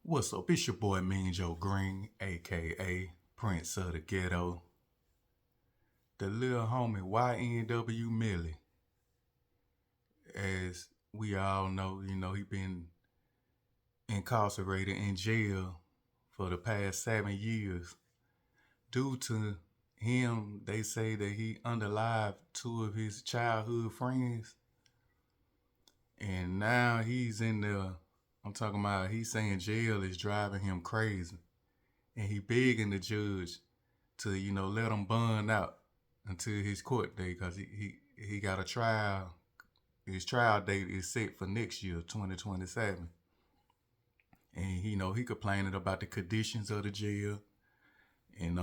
What's up? It's your boy Mean Joe Green, aka Prince of the Ghetto, the little homie YNW Melly. As we all know, he been incarcerated in jail for the past 7 years. Due to him, they say that he underlied two of his childhood friends. And now he's in the, I'm talking about, he's saying jail is driving him crazy. And he begging the judge to let him bond out until his court date because he got a trial. His trial date is set for next year, 2027. And he complaining about the conditions of the jail, and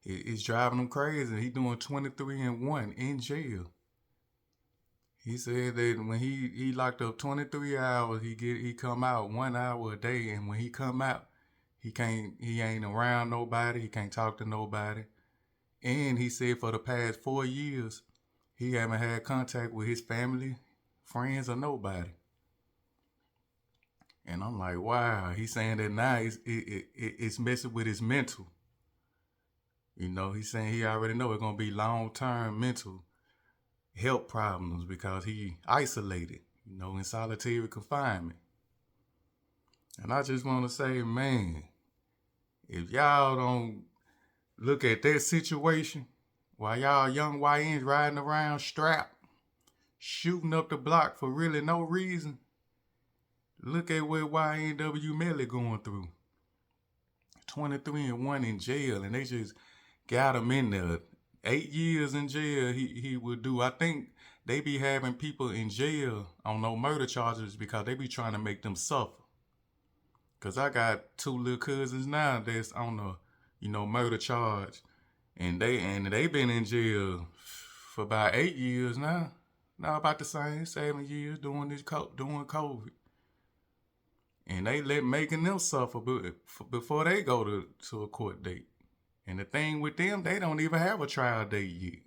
it's driving him crazy. He doing 23-1 in jail. He said that when he locked up 23 hours, he come out 1 hour a day, and when he come out, he ain't around nobody. He can't talk to nobody. And he said for the past 4 years, he haven't had contact with his family, friends, or nobody. And I'm like, wow. He's saying that now it's messing with his mental. He's saying he already know it's going to be long-term mental health problems because he isolated, in solitary confinement. And I just want to say, man, if y'all don't look at that situation while y'all young YNs riding around strapped, shooting up the block for really no reason, look at what YNW Melly going through. 23-1 in jail, and they just got him in there. 8 years in jail he would do. I think they be having people in jail on no murder charges because they be trying to make them suffer. Cause I got two little cousins now that's on a murder charge, and they been in jail for about 8 years now. Now about the same 7 years doing COVID, and they making them suffer before they go to a court date. And the thing with them, they don't even have a trial date yet.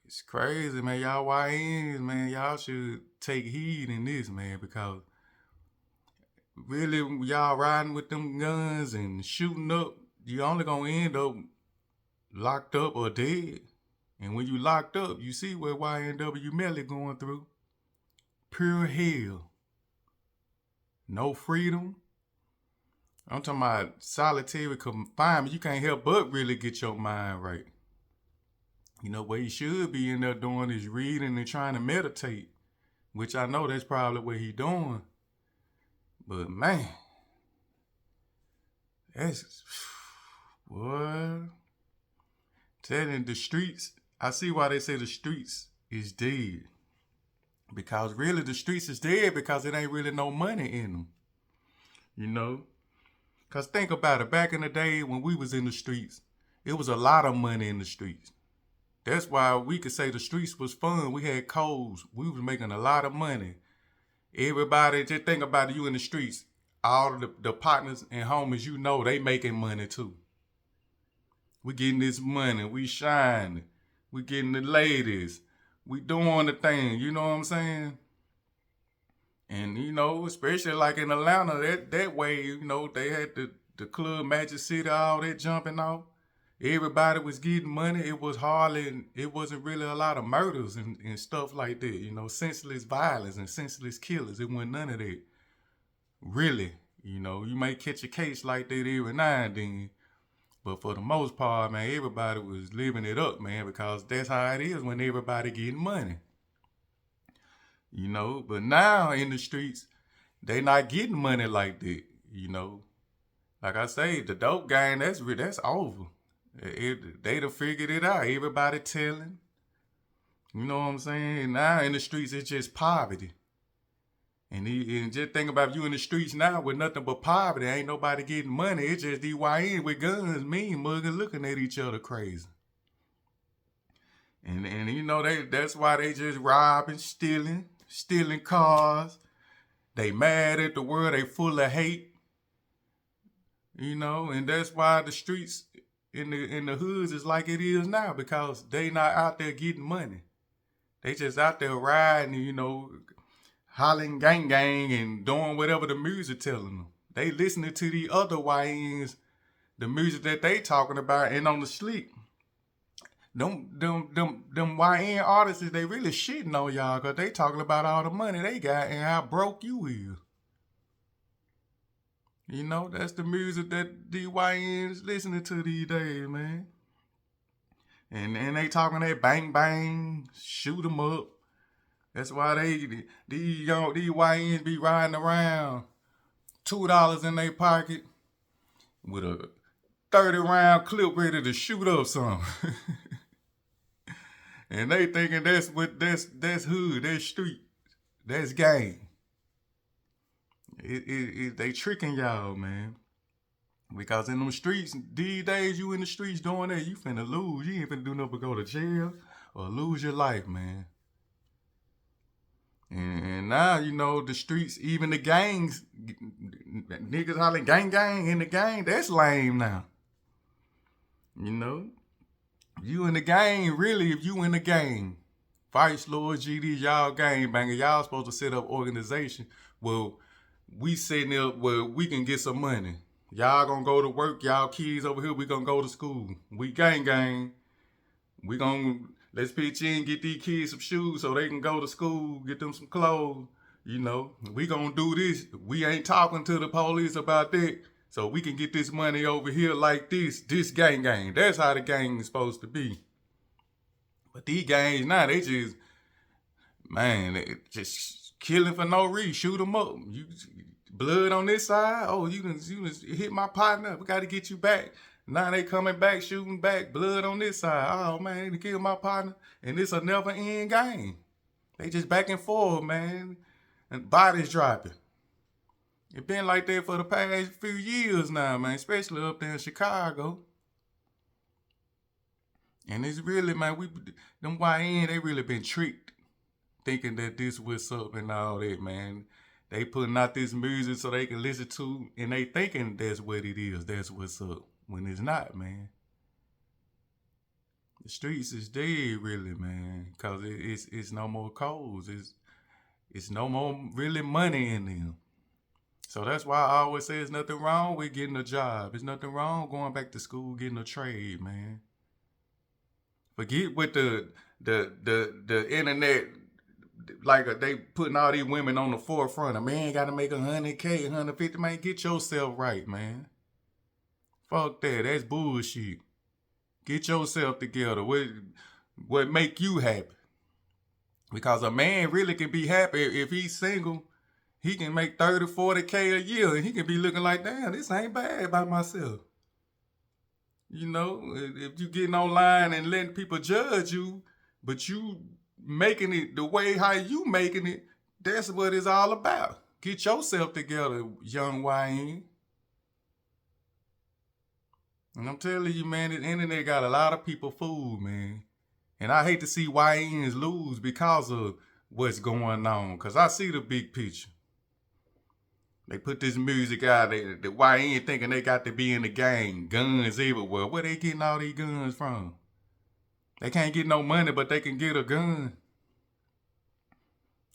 It's crazy, man. Y'all YNs, man, y'all should take heed in this, man, because really, y'all riding with them guns and shooting up, you only gonna end up locked up or dead. And when you locked up, you see what YNW Melly going through. Pure hell. No freedom. I'm talking about solitary confinement. You can't help but really get your mind right. What he should be in there doing is reading and trying to meditate, which I know that's probably what he doing. But man, that's what. Telling the streets, I see why they say the streets is dead. Because really the streets is dead because it ain't really no money in them. Because think about it, back in the day when we was in the streets, it was a lot of money in the streets. That's why we could say the streets was fun. We had codes. We was making a lot of money. Everybody, just think about it, you in the streets. All of the partners and homies, they making money too. We getting this money. We shining. We getting the ladies. We doing the thing. You know what I'm saying? And, especially like in Atlanta, that way, they had the Club Magic City, all that jumping off. Everybody was getting money. It wasn't really a lot of murders and stuff like that. Senseless violence and senseless killers. It wasn't none of that. Really, you may catch a case like that every now and then. But for the most part, man, everybody was living it up, man, because that's how it is when everybody getting money. But now in the streets, they not getting money like that, Like I say, the dope game, that's over. They done figured it out. Everybody telling. You know what I'm saying? Now in the streets, it's just poverty. And just think about you in the streets now with nothing but poverty. Ain't nobody getting money. It's just these YN with guns, mean mugging, looking at each other crazy. And that's why they just robbing, stealing cars. They mad at the world. They full of hate. And that's why the streets in the hoods is like it is now, because they not out there getting money. They just out there riding, hollering gang gang and doing whatever the music telling them. They listening to the other YNs, the music that they talking about, and on the sleep. Them YN artists, they really shitting on y'all because they talking about all the money they got and how broke you is. You know, that's the music that the YNs listening to these days, man. And they talking that bang bang, shoot 'em up. That's why these YNs be riding around $2 in their pocket with a 30-round clip ready to shoot up something. And they thinking that's hood, that's street, that's gang. They tricking y'all, man. Because in them streets, these days you in the streets doing that, you finna lose. You ain't finna do nothing but go to jail or lose your life, man. And now, you know, the streets, even the gangs, niggas hollering gang gang in the gang, that's lame now. You know? You in the gang, really, if you in the gang, Vice Lord GD, y'all gang banger, y'all supposed to set up organization. Well, we setting up where we can get some money. Y'all gonna go to work, y'all kids over here, we gonna go to school. We gang. We gonna, let's pitch in, get these kids some shoes so they can go to school, get them some clothes. You know, we gonna do this. We ain't talking to the police about that. So we can get this money over here like this gang. That's how the gang is supposed to be. But these gangs now, they just, man, they just killing for no reason. Shoot them up. You blood on this side. Oh, you done hit my partner. We got to get you back. Now they coming back, shooting back. Blood on this side. Oh, man, they killed my partner. And it's a never-end game. They just back and forth, man. And bodies dropping. It been like that for the past few years now, man, especially up there in Chicago. And it's really, man, them YN, they really been tricked, thinking that this what's up and all that, man. They putting out this music so they can listen to, and they thinking that's what it is, that's what's up, when it's not, man. The streets is dead, really, man, because it's no more codes. It's no more really money in them. So that's why I always say there's nothing wrong with getting a job. There's nothing wrong going back to school, getting a trade, man. Forget what the internet, like they putting all these women on the forefront. A man got to make 100K, 150. Man, get yourself right, man. Fuck that. That's bullshit. Get yourself together. What make you happy? Because a man really can be happy if he's single. He can make 30, 40K a year, and he can be looking like, damn, this ain't bad by myself. You know, if you getting online and letting people judge you, but you making it the way how you making it, that's what it's all about. Get yourself together, young YN. And I'm telling you, man, the internet got a lot of people fooled, man. And I hate to see YNs lose because of what's going on, because I see the big picture. They put this music out, the YN thinking they got to be in the gang, guns everywhere. Where they getting all these guns from? They can't get no money, but they can get a gun.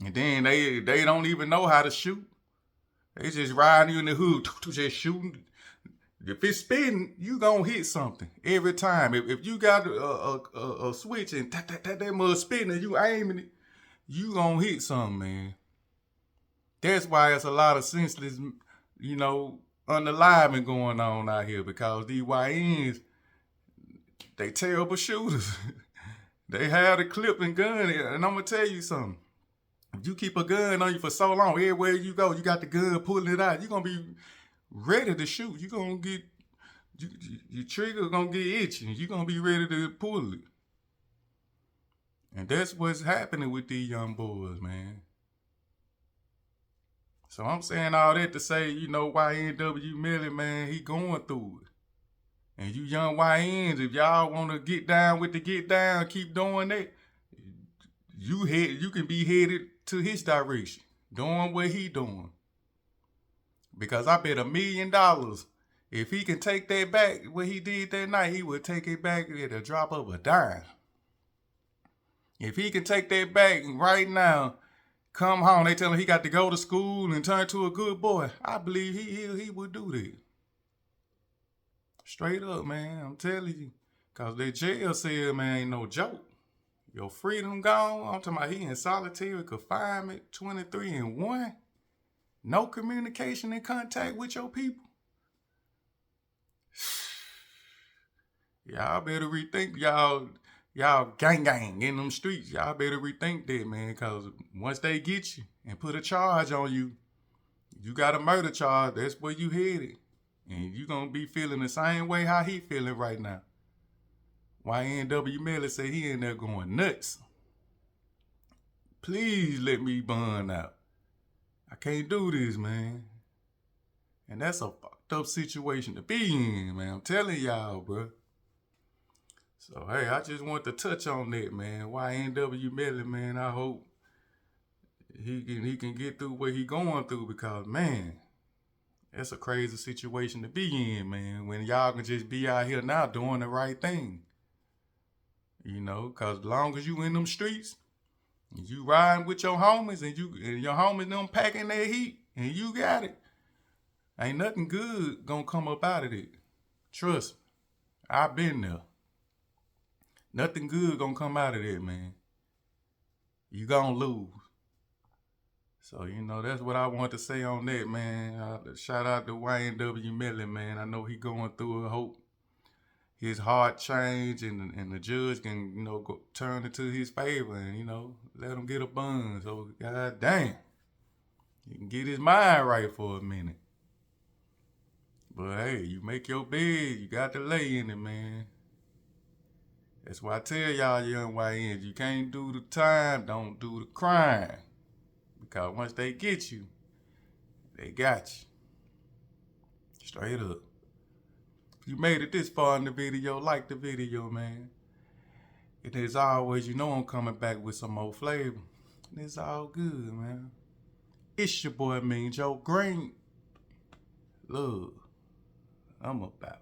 And then they don't even know how to shoot. They just riding you in the hood, just shooting. If it's spinning, you gonna hit something every time. If you got a switch and that mud spinning and you aiming it, you gonna hit something, man. That's why it's a lot of senseless, you know, unaliving going on out here, because these YNs, they terrible shooters. They have the clip and gun, and I'm gonna tell you something. If you keep a gun on you for so long, everywhere you go, you got the gun pulling it out, you're gonna be ready to shoot. You're gonna get, your trigger gonna get itching. You're gonna be ready to pull it. And that's what's happening with these young boys, man. So I'm saying all that to say, you know, YNW Melly, man, he going through it. And you young YNs, if y'all want to get down with the get down, keep doing that, you can be headed to his direction, doing what he doing. Because I bet $1 million, if he can take that back, what he did that night, he would take it back at a drop of a dime. If he can take that back right now, Come home, they tell him he got to go to school and turn to a good boy. I believe he would do that. Straight up, man. I'm telling you. Cause that jail cell, man, ain't no joke. Your freedom gone. I'm talking about he in solitary confinement, 23-1. No communication and contact with your people. Y'all better rethink y'all gang in them streets. Y'all better rethink that, man, cause once they get you and put a charge on you, you got a murder charge, that's where you headed. And you gonna be feeling the same way how he feeling right now. YNW Melly say he in there going nuts. Please let me burn out. I can't do this, man. And that's a fucked up situation to be in, man. I'm telling y'all, bro. So, hey, I just want to touch on that, man. YNW Melly, man, I hope he can get through what he going through because, man, that's a crazy situation to be in, man. When y'all can just be out here now doing the right thing. You know, because as long as you in them streets, and you riding with your homies and your homies them packing their heat and you got it, ain't nothing good gonna come up out of it. Trust me, I've been there. Nothing good gonna come out of that, man. You gonna lose. So, you know, that's what I want to say on that, man. Shout out to YNW Melly, man. I know he going through it. Hope his heart change and the judge can, you know, turn it to his favor and, you know, let him get a bun. So, god damn, he can get his mind right for a minute. But hey, you make your bed, you got to lay in it, man. That's why I tell y'all young YNs, you can't do the time, don't do the crime. Because once they get you, they got you. Straight up. If you made it this far in the video, like the video, man. And as always, you know I'm coming back with some more flavor. And it's all good, man. It's your boy Mean Joe Green. Look, I'm about